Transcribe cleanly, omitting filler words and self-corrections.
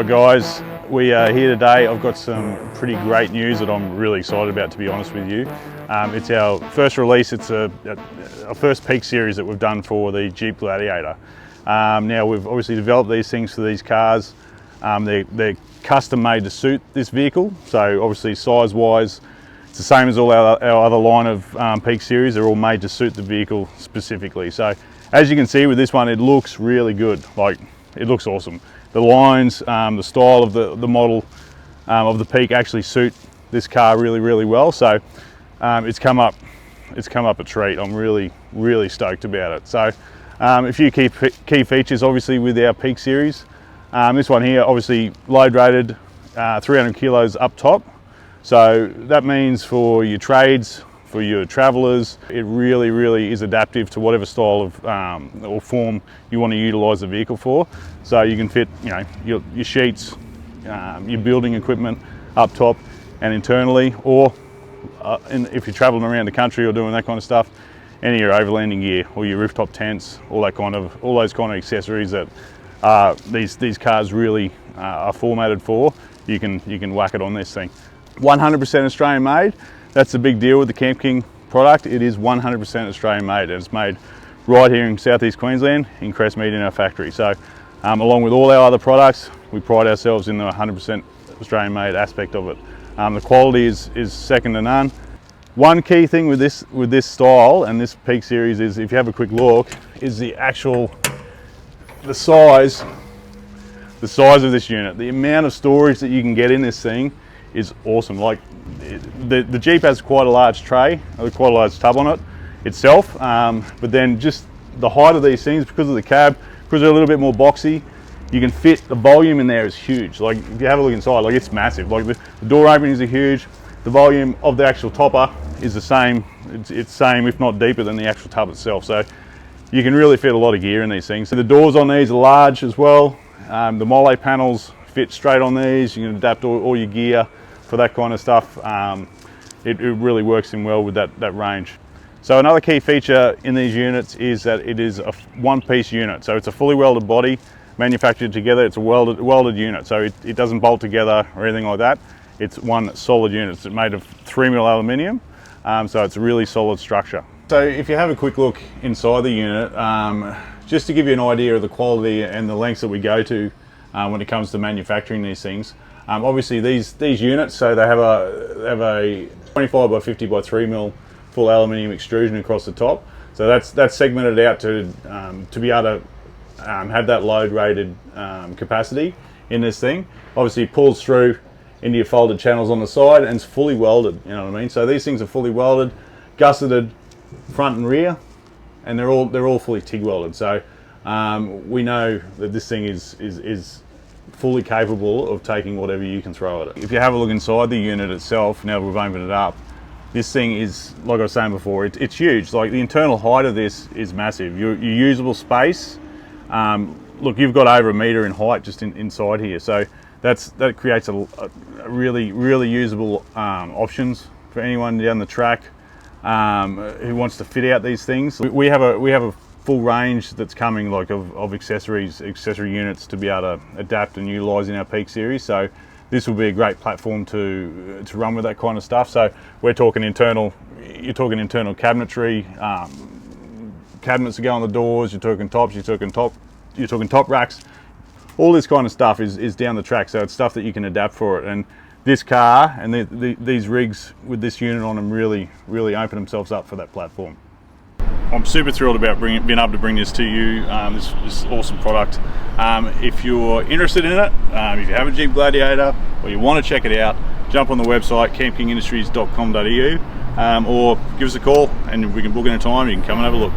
Alright guys, we are here today. I've got some pretty great news that I'm really excited about, to be honest with you. It's our first release. It's our first peak series that we've done for the Jeep Gladiator. Now we've obviously developed these things for these cars. They're custom made to suit this vehicle, so obviously size wise it's the same as all our other line of peak series. They're all made to suit the vehicle specifically. So as you can see with this one, it looks really good. Like, it looks awesome. The lines, the style of the model of the Peak actually suit this car really well. So it's come up a treat. I'm really stoked about it. So a few key features obviously with our Peak series. This one here, obviously load rated, 300 kilos up top. So that means for your trades, for your travelers, it really is adaptive to whatever style of or form you want to utilize the vehicle for. So you can fit, you know, your sheets, your building equipment up top and internally, or if you're traveling around the country or doing that kind of stuff, any of your overlanding gear or your rooftop tents, all those kind of accessories that these cars really are formatted for, you can whack it on this thing. 100% Australian made. That's the big deal with the Camp King product. It is 100% Australian made, and it's made right here in southeast Queensland in Crestmead in our factory. So along with all our other products, we pride ourselves in the 100% Australian made aspect of it. The quality is second to none. One key thing with this style and this Peak series is, if you have a quick look, is the size of this unit. The amount of storage that you can get in this thing is awesome. Like, the Jeep has quite a large tray, quite a large tub on it itself, but then just the height of these things, because of the cab, because they're a little bit more boxy, you can fit, the volume in there is huge. Like, if you have a look inside, like, it's massive. Like, the door openings are huge. The volume of the actual topper is the same. It's same, if not deeper, than the actual tub itself. So you can really fit a lot of gear in these things. So the doors on these are large as well. The Mole panels fit straight on these. You can adapt all your gear for that kind of stuff. It really works in well with that range. So another key feature in these units is that it is a one-piece unit. So it's a fully welded body, manufactured together. It's a welded unit, so it doesn't bolt together or anything like that. It's one solid unit. It's made of 3mm aluminium, so it's a really solid structure. So if you have a quick look inside the unit, just to give you an idea of the quality and the lengths that we go to when it comes to manufacturing these things. Obviously these units, so they have a 25 by 50 by 3mm full aluminium extrusion across the top. So that's segmented out to be able to have that load rated capacity in this thing. Obviously it pulls through into your folded channels on the side, and it's fully welded, you know what I mean? So these things are fully welded, gusseted front and rear, and they're all fully TIG welded. So we know that this thing is fully capable of taking whatever you can throw at it. If you have a look inside the unit itself, now that we've opened it up, this thing is, like I was saying before, it's huge. Like, the internal height of this is massive. Your usable space, look, you've got over 1 meter in height just inside here. So that creates a really usable options for anyone down the track who wants to fit out these things. We have a full range that's coming, like, of accessory units to be able to adapt and utilize in our Peak series. So this will be a great platform to run with that kind of stuff. So we're talking you're talking internal cabinetry, cabinets that go on the doors, you're talking tops, you're talking top racks. All this kind of stuff is down the track, so it's stuff that you can adapt for it. And this car and these rigs with this unit on them really open themselves up for that platform. I'm super thrilled about being able to bring this to you, this awesome product. If you're interested in it, if you have a Jeep Gladiator or you want to check it out, jump on the website campkingindustries.com.au, or give us a call and we can book in a time. You can come and have a look.